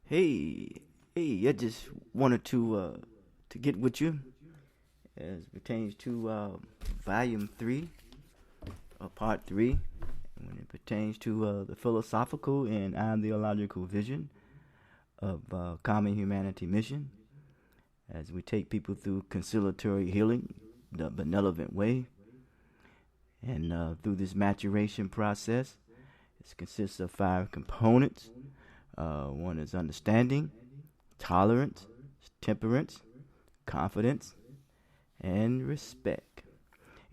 Hey, hey, I just wanted to get with you as pertains to volume three, part three, when it pertains to the philosophical and ideological vision of common humanity mission, as we take people through conciliatory healing, the benevolent way, and through this maturation process, it consists of five components. One is understanding, tolerance, temperance, confidence, and respect.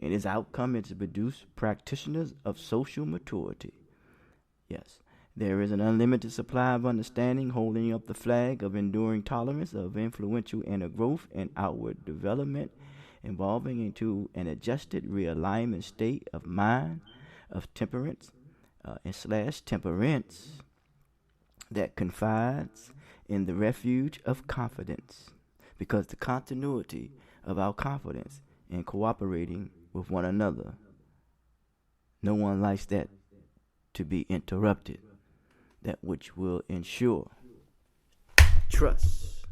And its outcome is to produce practitioners of social maturity. Yes, there is an unlimited supply of understanding holding up the flag of enduring tolerance, of influential inner growth and outward development, evolving into an adjusted realignment state of mind, of temperance, and slash temperance that confides in the refuge of confidence, because the continuity of our confidence in cooperating with one another, no one likes that to be interrupted, that which will ensure trust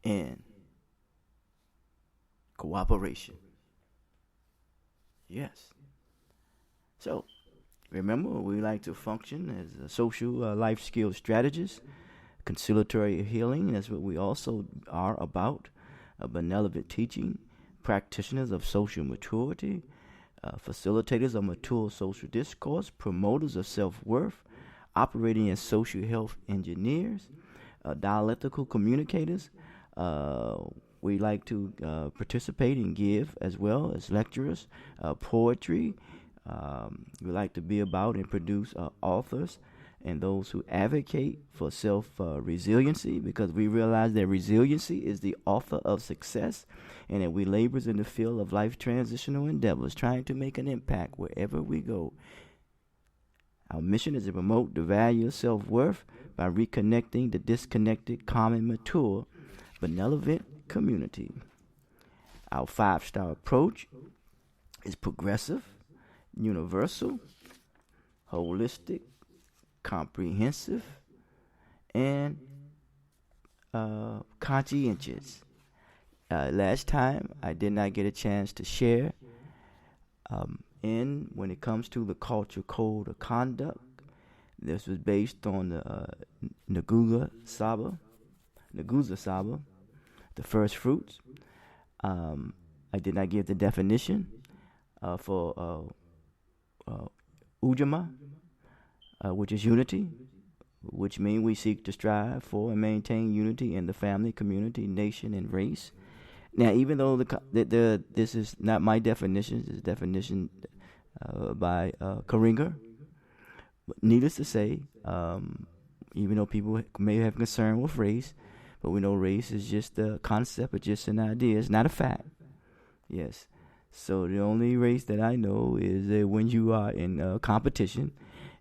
and cooperation. Yes. So, remember, we like to function as a social life skills strategist, conciliatory healing. That's what we also are about. A benevolent teaching, practitioners of social maturity, facilitators of mature social discourse, promoters of self-worth, operating as social health engineers, dialectical communicators. We like to participate and give as well as lecturers, poetry. We like to be about and produce authors and those who advocate for self-resiliency, because we realize that resiliency is the author of success, and that we labors in the field of life transitional endeavors, trying to make an impact wherever we go. Our mission is to promote the value of self-worth by reconnecting the disconnected, common, mature, benevolent community. Our 5-star approach is progressive, universal, holistic, comprehensive, and conscientious. Last time I did not get a chance to share in when it comes to the culture code of conduct. This was based on the Nagusa Saba, the first fruits. I did not give the definition for Ujama, which is unity, which means we seek to strive for and maintain unity in the family, community, nation, and race. Now, even though this is not my definition, this is definition by Karinga, but needless to say, even though people may have concern with race, but we know race is just a concept, or just an idea. It's not a fact. Yes. So the only race that I know is when you are in competition.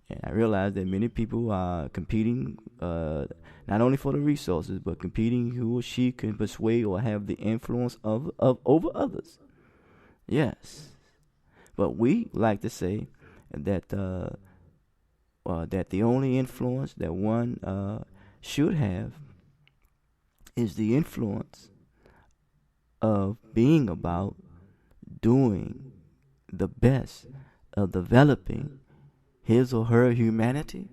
And I realize that many people are competing not only for the resources, but competing who or she can persuade or have the influence of over others. Yes. But we like to say that that the only influence that one should have is the influence of being about doing the best of developing his or her humanity,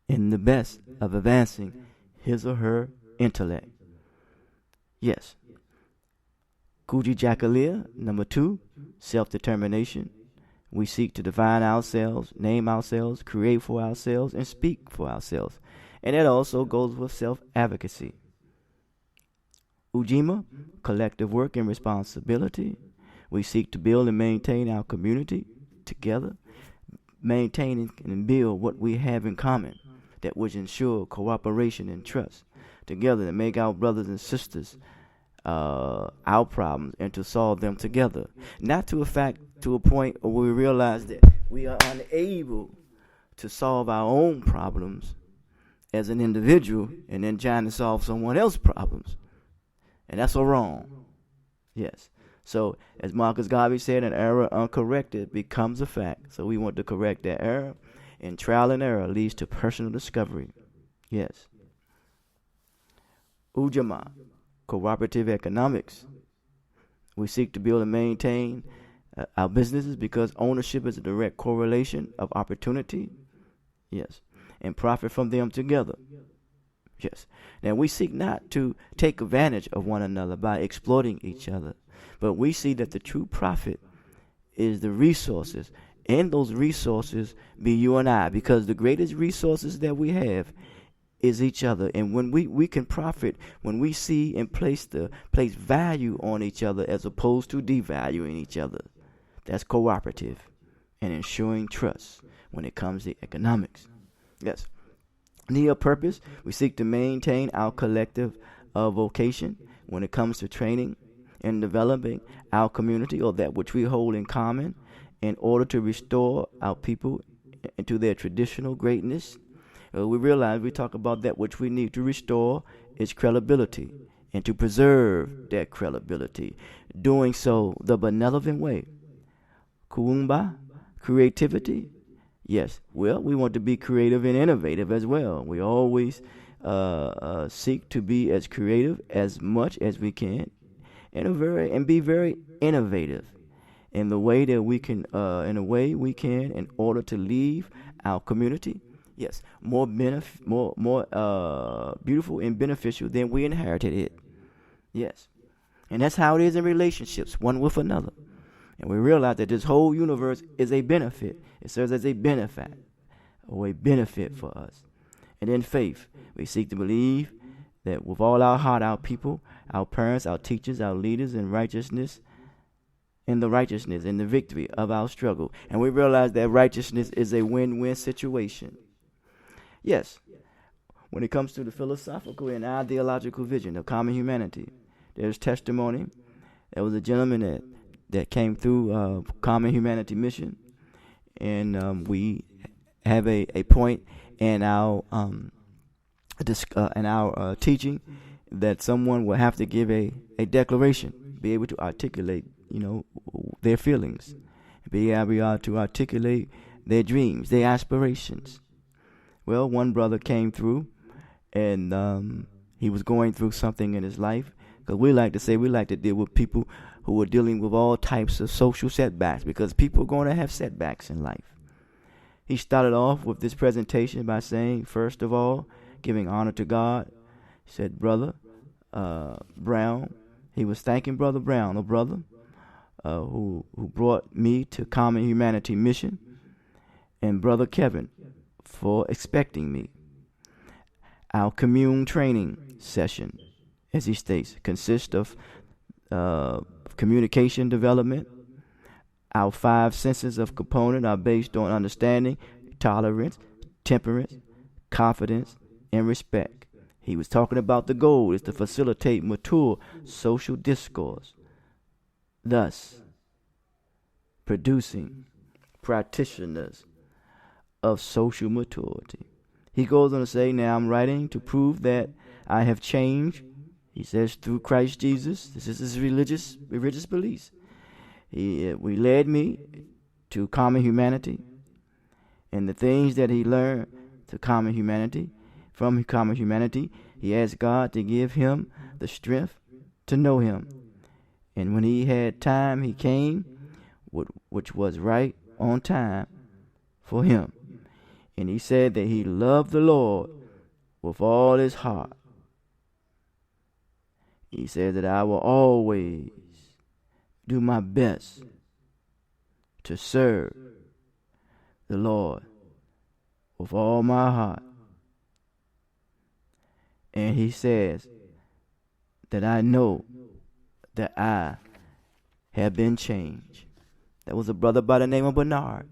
and the best of advancing his or her intellect. Yes. Kuji Jakalia, number 2, self-determination. We seek to define ourselves, name ourselves, create for ourselves, and speak for ourselves. And that also goes with self-advocacy. Ujima, collective work and responsibility. We seek to build and maintain our community together, maintain and build what we have in common, that which ensure cooperation and trust, together to make our brothers and sisters our problems and to solve them together. Not to a point where we realize that we are unable to solve our own problems as an individual and then trying to solve someone else's problems. And that's so wrong. Yes. So, as Marcus Garvey said, an error uncorrected becomes a fact. So we want to correct that error, and trial and error leads to personal discovery. Yes. Ujamaa, cooperative economics. We seek to build and maintain our businesses because ownership is a direct correlation of opportunity, yes, and profit from them together, yes. Now we seek not to take advantage of one another by exploiting each other, but we see that the true profit is the resources, and those resources be you and I, because the greatest resources that we have is each other. And when we can profit when we see and place value on each other as opposed to devaluing each other. That's cooperative and ensuring trust when it comes to economics. Yes. Near purpose, we seek to maintain our collective vocation when it comes to training and developing our community, or that which we hold in common, in order to restore our people into their traditional greatness. We realize we talk about that which we need to restore is credibility, and to preserve that credibility, doing so the benevolent way. Kuumba, creativity. Yes, well, we want to be creative and innovative as well. We always seek to be as creative as much as we can, and be very innovative in the way that we can, in order to leave our community, yes, more beautiful and beneficial than we inherited it. Yes, and that's how it is in relationships, one with another. And we realize that this whole universe is a benefit. It serves as a benefit, or a benefit for us. And in faith, we seek to believe that with all our heart, our people, our parents, our teachers, our leaders, in righteousness, in the victory of our struggle. And we realize that righteousness is a win-win situation. Yes, when it comes to the philosophical and ideological vision of common humanity, there's testimony. There was a gentleman that came through Common Humanity Mission, and we have a point in our teaching that someone will have to give a declaration, be able to articulate, their feelings, be able to articulate their dreams, their aspirations. Well, one brother came through, and he was going through something in his life, because we like to deal with people who are dealing with all types of social setbacks, because people are going to have setbacks in life. He started off with this presentation by saying, first of all, giving honor to God. He said, Brother Brown, he was thanking Brother Brown, a brother who brought me to Common Humanity Mission, and Brother Kevin for expecting me. Our commune training session, as he states, consists of communication development. Our 5 senses of component are based on understanding, tolerance, temperance, confidence, and respect. He was talking about the goal is to facilitate mature social discourse, thus producing practitioners of social maturity. He goes on to say, now I'm writing to prove that I have changed. He says, through Christ Jesus. This is his religious beliefs. We led me to common humanity, and the things that he learned to common humanity, from common humanity, he asked God to give him the strength to know him. And when he had time, he came, which was right on time for him. And he said that he loved the Lord with all his heart. He said that I will always do my best to serve the Lord with all my heart. And he says that I know that I have been changed. That was a brother by the name of Bernard.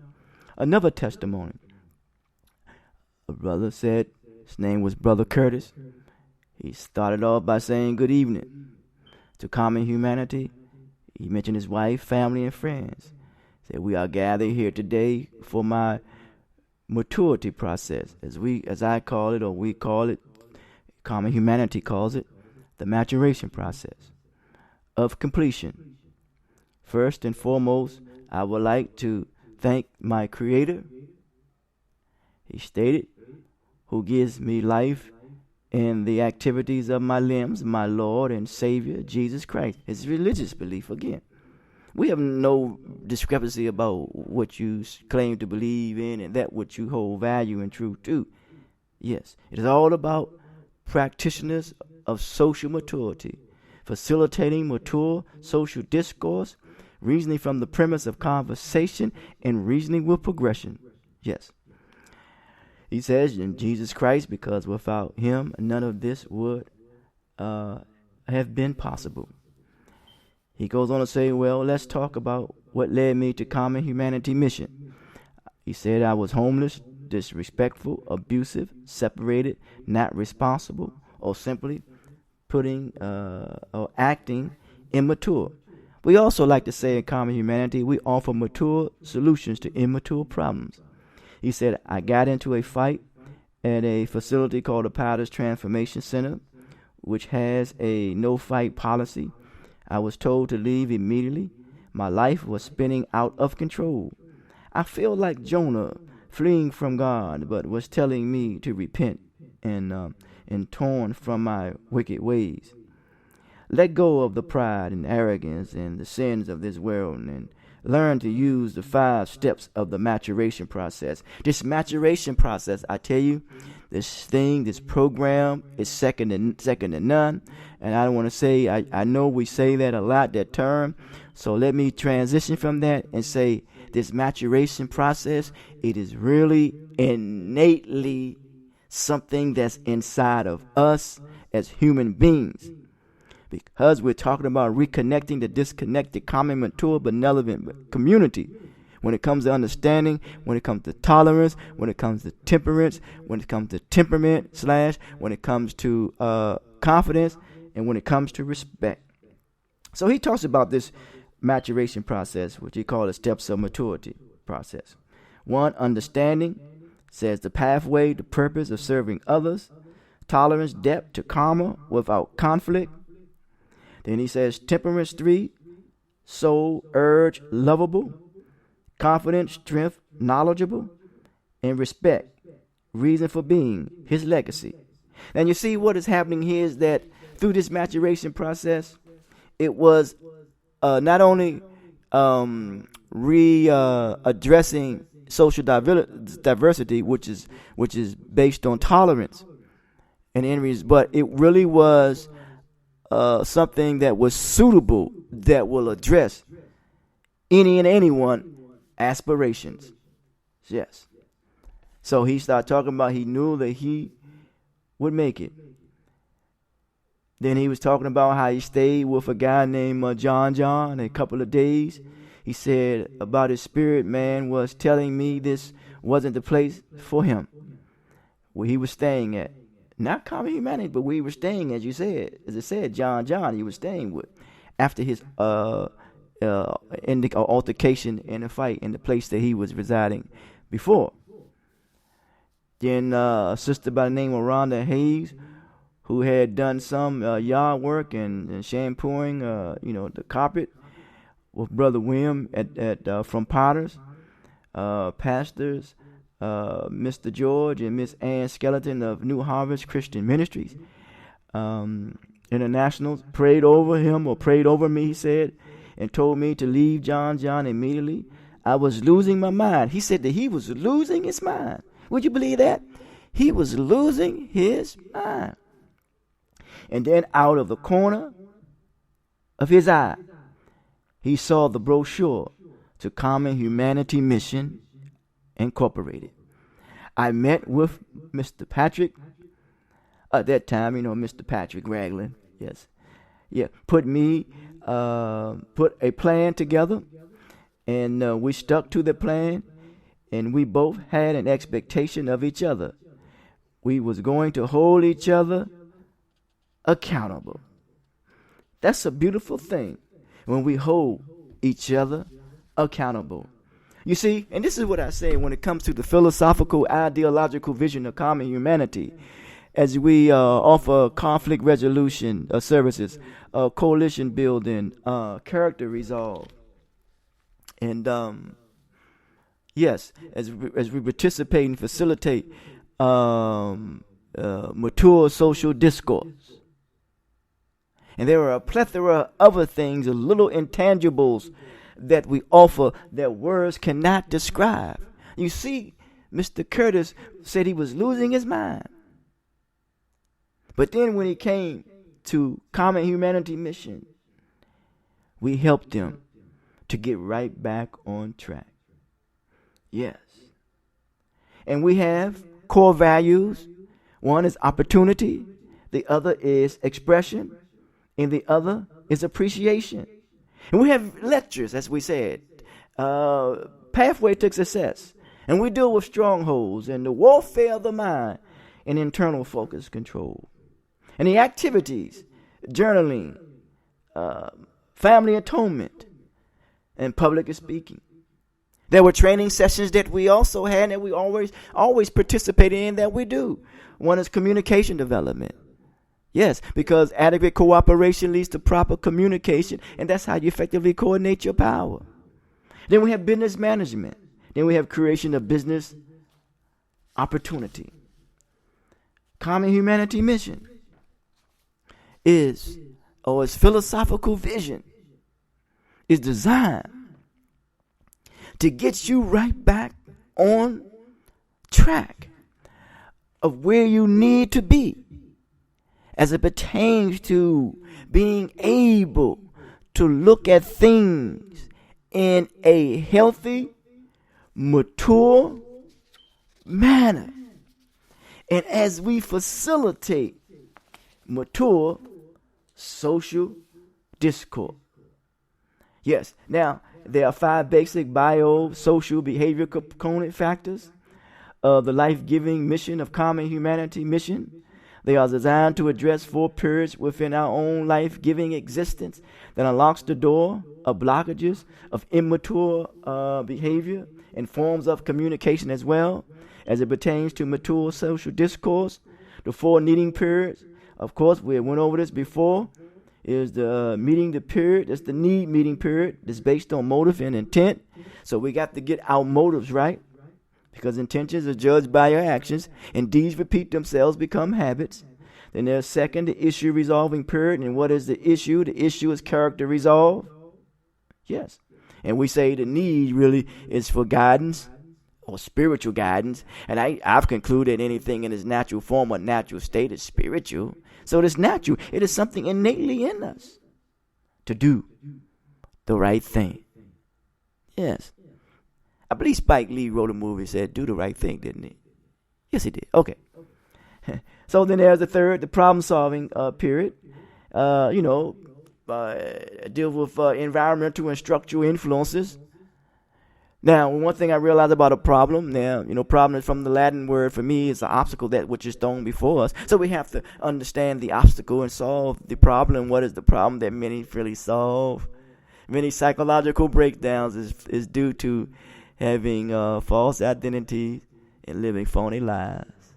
Another testimony. A brother said, his name was Brother Curtis. He started off by saying good evening to common humanity. He mentioned his wife, family, and friends. He said, we are gathered here today for my maturity process, as I call it, or we call it, common humanity calls it, the maturation process of completion. First and foremost, I would like to thank my Creator, he stated, who gives me life in the activities of my limbs, my Lord and Savior, Jesus Christ. It's religious belief again. We have no discrepancy about what you claim to believe in and that what you hold value and truth to. Yes, it is all about practitioners of social maturity, facilitating mature social discourse, reasoning from the premise of conversation, and reasoning with progression. Yes. He says in Jesus Christ, because without him, none of this would have been possible. He goes on to say, well, let's talk about what led me to Common Humanity Mission. He said I was homeless, disrespectful, abusive, separated, not responsible, or simply or acting immature. We also like to say in Common Humanity, we offer mature solutions to immature problems. He said, I got into a fight at a facility called the Powders Transformation Center, which has a no-fight policy. I was told to leave immediately. My life was spinning out of control. I feel like Jonah fleeing from God, but was telling me to repent and torn from my wicked ways. Let go of the pride and arrogance and the sins of this world and learn to use the 5 steps of the maturation process. This maturation process, I tell you, this program is second to none. And I don't want to say, I know we say that a lot, that term. So let me transition from that and say this maturation process, it is really innately something that's inside of us as human beings. Because we're talking about reconnecting the disconnected, common, mature, benevolent community. When it comes to understanding, when it comes to tolerance, when it comes to temperance, when it comes to temperament / when it comes to confidence, and when it comes to respect. So he talks about this maturation process, which he calls the steps of maturity process. 1, understanding, says the pathway, the purpose of serving others. Tolerance, depth to karma without conflict. Then he says temperance 3, soul, urge, lovable. Confidence, strength, knowledgeable. And respect, reason for being, his legacy. And you see what is happening here is that through this maturation process, it was not only addressing social diversity, which is based on tolerance and enemies, but it really was something that was suitable, that will address any and anyone aspirations. Yes. So he started talking about he knew that he would make it. Then he was talking about how he stayed with a guy named John a couple of days. He said about his spirit man was telling me this wasn't the place for him, where he was staying at. Not Common Humanity, but where he was staying, as it said, John he was staying with after his in the altercation in a fight in the place that he was residing before. Then a sister by the name of Rhonda Hayes, who had done some yard work and shampooing, the carpet with Brother William at from Potters, pastors, Mr. George and Miss Ann Skeleton of New Harvest Christian Ministries International, prayed over him or prayed over me, he said, and told me to leave John immediately. I was losing my mind. He said that he was losing his mind. Would you believe that? He was losing his mind. And then out of the corner of his eye, he saw the brochure to Common Humanity Mission Incorporated. I met with Mr. Patrick. At that time, Mr. Patrick Ragland. Yes. Yeah. Put a plan together, and we stuck to the plan, and we both had an expectation of each other. We was going to hold each other accountable. That's a beautiful thing when we hold each other accountable. You see, and this is what I say when it comes to the philosophical, ideological vision of common humanity, as we offer conflict resolution services, coalition building, character resolve, and yes, as we participate and facilitate mature social discourse. And there are a plethora of other things, little intangibles that we offer that words cannot describe. You see, Mr. Curtis said he was losing his mind. But then when he came to Common Humanity Mission, we helped him to get right back on track. Yes. And we have core values. One is opportunity, the other is expression, and the other is appreciation. And we have lectures, as we said, Pathway to Success. And we deal with strongholds and the warfare of the mind and internal focus control. And the activities, journaling, family atonement, and public speaking. There were training sessions that we also had that we always participated in that we do. One is communication development. Yes, because adequate cooperation leads to proper communication, and that's how you effectively coordinate your power. Then we have business management. Then we have creation of business opportunity. Common Humanity Mission its philosophical vision is designed to get you right back on track of where you need to be as it pertains to being able to look at things in a healthy, mature manner. And as we facilitate mature social discourse. Yes, now there are 5 basic bio-social behavior component factors of the life-giving mission of Common Humanity Mission. They are designed to address 4 periods within our own life-giving existence that unlocks the door of blockages of immature behavior and forms of communication as well as it pertains to mature social discourse. The 4 needing periods, of course, we went over this before, is the meeting the period. That's the need meeting period. That's based on motive and intent. So we got to get our motives right, because intentions are judged by your actions, and deeds repeat themselves, become habits. Then there's second, the issue resolving period. And what is the issue? The issue is character resolve. Yes. And we say the need really is for guidance or spiritual guidance. And I've concluded anything in its natural form or natural state is spiritual. So it is natural. It is something innately in us to do the right thing. Yes. I believe Spike Lee wrote a movie said, do the right thing, didn't he? Yes, he did. Okay. So then there's the third, the problem-solving period. Deal with environmental and structural influences. Now, one thing I realized about a problem, problem is from the Latin word for me is an obstacle that which is thrown before us. So we have to understand the obstacle and solve the problem. What is the problem that many really solve? Many psychological breakdowns is due to having false identity and living phony lives.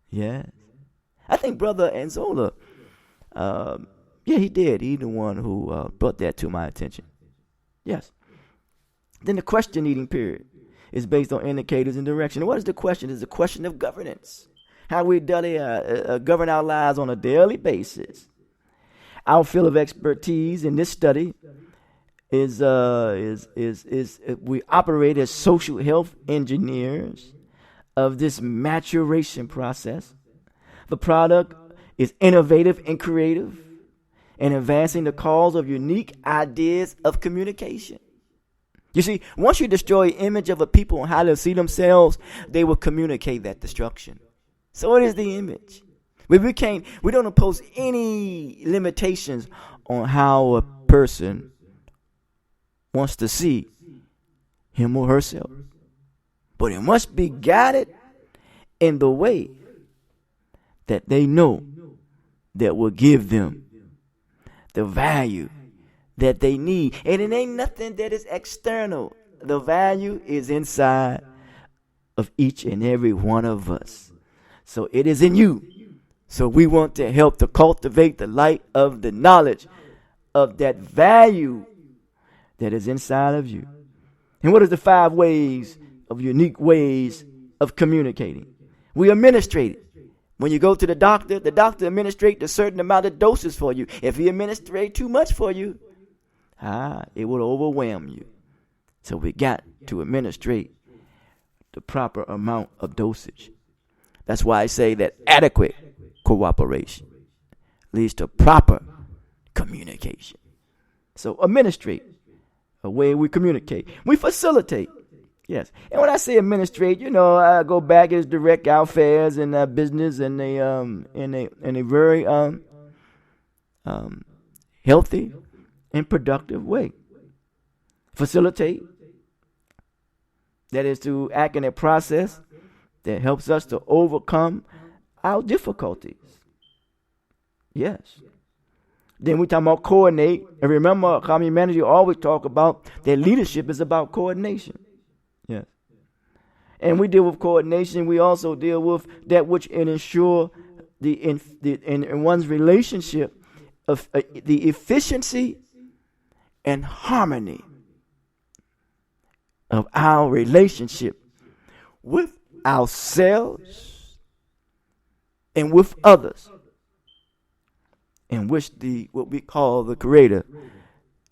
Yes. I think Brother Anzola, he did. He's the one who brought that to my attention. Yes. Then the question needing period is based on indicators and direction. What is the question? It's a question of governance. How we govern our lives on a daily basis. Our field of expertise in this study is we operate as social health engineers of this maturation process. The product is innovative and creative and advancing the cause of unique ideas of communication. You see, once you destroy the image of a people and how they see themselves, they will communicate that destruction. So it is the image. We don't impose any limitations on how a person wants to see him or herself. But it must be guided in the way that they know that will give them the value that they need. And it ain't nothing that is external. The value is inside of each and every one of us. So it is in you. So we want to help to cultivate the light of the knowledge of that value that is inside of you. And what is the 5 unique ways of communicating? We administrate it When you go to the doctor administrates a certain amount of doses for you. If he administrates too much for you, it will overwhelm you. So we got to administrate the proper amount of dosage. That's why I say that adequate cooperation leads to proper communication. So administrate a way we communicate. We facilitate. Yes. And when I say administrate, I go back as direct our affairs and business in a very healthy and productive way. Facilitate. That is to act in a process that helps us to overcome our difficulties. Yes. Then we talk about coordinate. And remember, common humanity always talk about that leadership is about coordination. Yes. And we deal with coordination. We also deal with that which ensure in one's relationship of the efficiency and harmony of our relationship with ourselves and with others, in which what we call the Creator,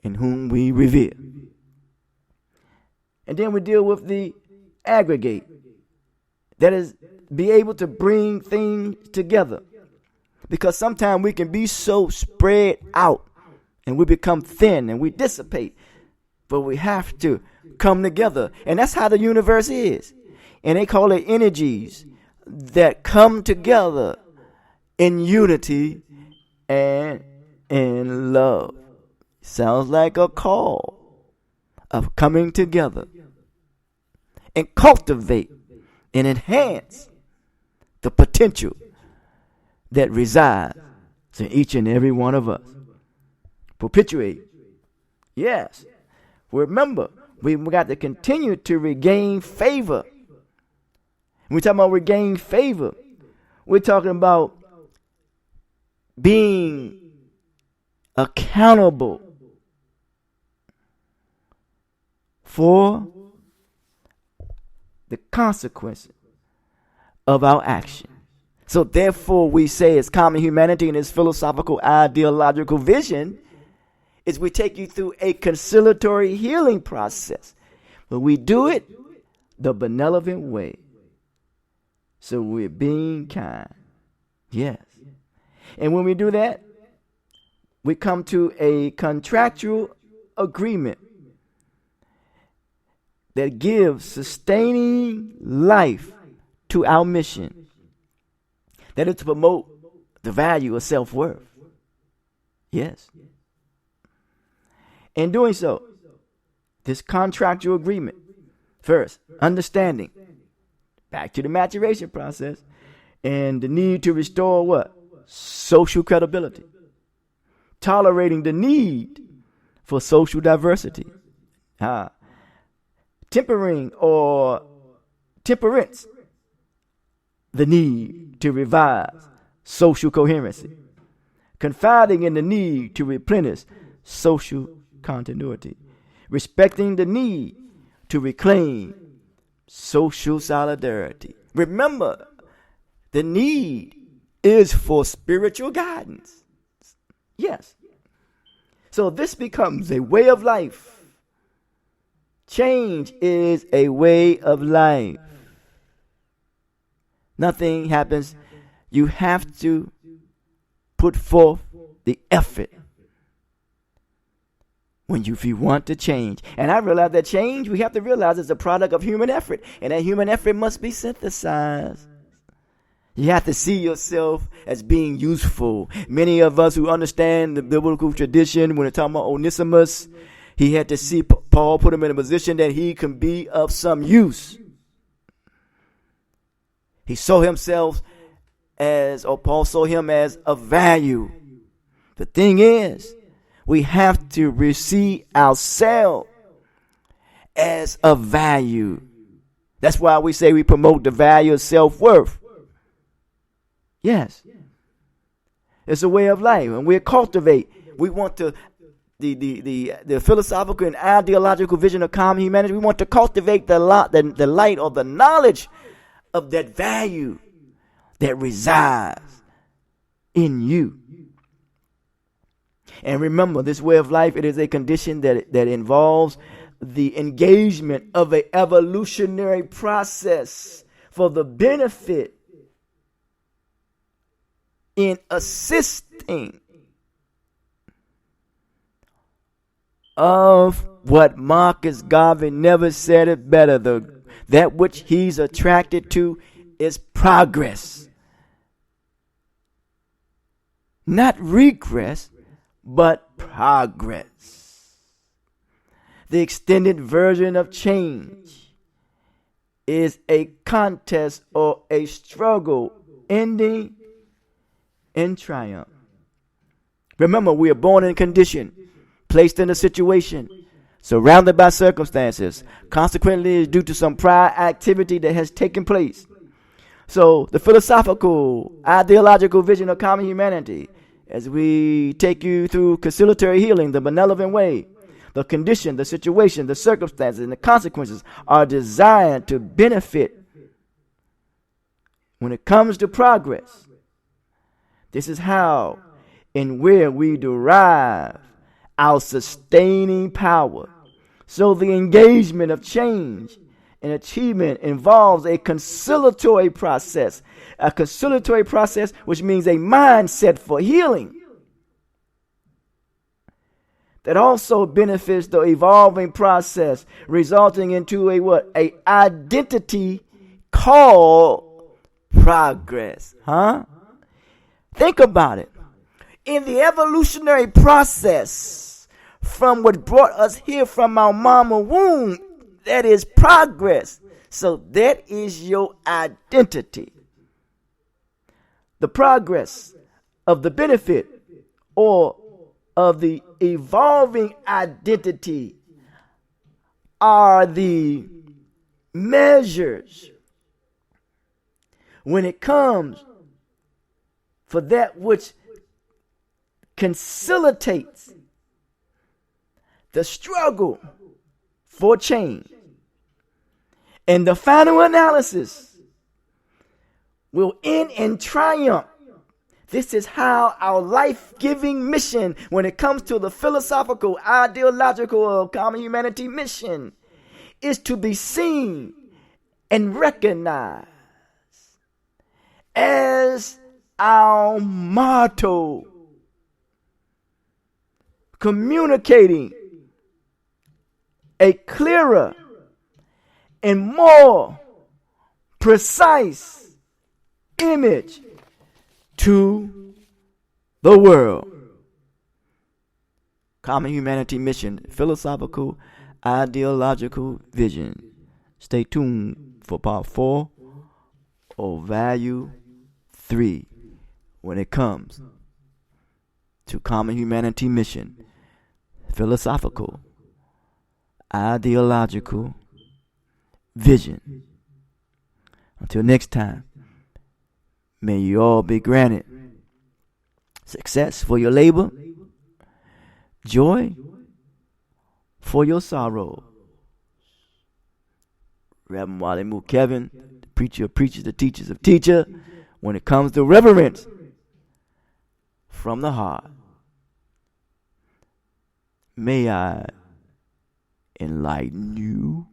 in whom we revere. And then we deal with the aggregate, that is, be able to bring things together, because sometimes we can be so spread out and we become thin and we dissipate, but we have to come together. And that's how the universe is. And they call it energies that come together in unity and in love. Sounds like a call of coming together and cultivate and enhance the potential that resides in each and every one of us. Perpetuate. Yes. Remember, we got to continue to regain favor. When we're talking about regain favor, we're talking about being accountable for the consequences of our action. So therefore, we say as common humanity in its philosophical ideological vision is we take you through a conciliatory healing process. But we do it the benevolent way. So we're being kind. Yes. And when we do that, we come to a contractual agreement that gives sustaining life to our mission. That is to promote the value of self-worth. Yes. In doing so, this contractual agreement, first, understanding, back to the maturation process, and the need to restore what? Social credibility. Tolerating the need for social diversity. Tempering or temperance the need to revive social coherency. Confiding in the need to replenish social continuity. Respecting the need to reclaim social solidarity. Remember, the need is for spiritual guidance. Yes. So this becomes a way of life. Change is a way of life. Nothing happens. You have to put forth the effort if you want to change. And I realize that change, we have to realize, is a product of human effort. And that human effort must be synthesized. You have to see yourself as being useful. Many of us who understand the biblical tradition, when we're talking about Onesimus, he had to see Paul put him in a position that he can be of some use. He saw himself Paul saw him as of value. The thing is, we have to see ourselves as of value. That's why we say we promote the value of self-worth. Yes. It's a way of life, and we cultivate. We want to the philosophical and ideological vision of common humanity. We want to cultivate the light or the knowledge of that value that resides in you. And remember, this way of life, it is a condition that involves the engagement of an evolutionary process for the benefit in assisting of what Marcus Garvey never said it better. That which he's attracted to is progress. Not regress, but progress. The extended version of change is a contest or a struggle ending in triumph. Remember, we are born in condition, placed in a situation, surrounded by circumstances. Consequently, it's due to some prior activity that has taken place. So, the philosophical, ideological vision of common humanity, as we take you through conciliatory healing, the benevolent way, the condition, the situation, the circumstances, and the consequences are designed to benefit when it comes to progress. This is how and where we derive our sustaining power. So the engagement of change and achievement involves a conciliatory process. A conciliatory process, which means a mindset for healing, that also benefits the evolving process, resulting into a identity called progress. Think about it. In the evolutionary process, from what brought us here from our mama womb, that is progress. So that is your identity. The progress of the benefit or of the evolving identity are the measures when it comes for that which conciliates the struggle for change. And the final analysis will end in triumph. This is how our life-giving mission, when it comes to the philosophical, ideological, common humanity mission, is to be seen and recognized as our motto, communicating a clearer and more precise image to the world. Common humanity mission, philosophical, ideological vision. Stay tuned for part 4 or value 3 when it comes to common humanity mission, philosophical, ideological vision. Until next time, may you all be granted success for your labor, joy for your sorrow. Reverend Wally Moore Kevin, the preacher of preachers, the teachers of teacher, when it comes to reverence from the heart. May I enlighten you.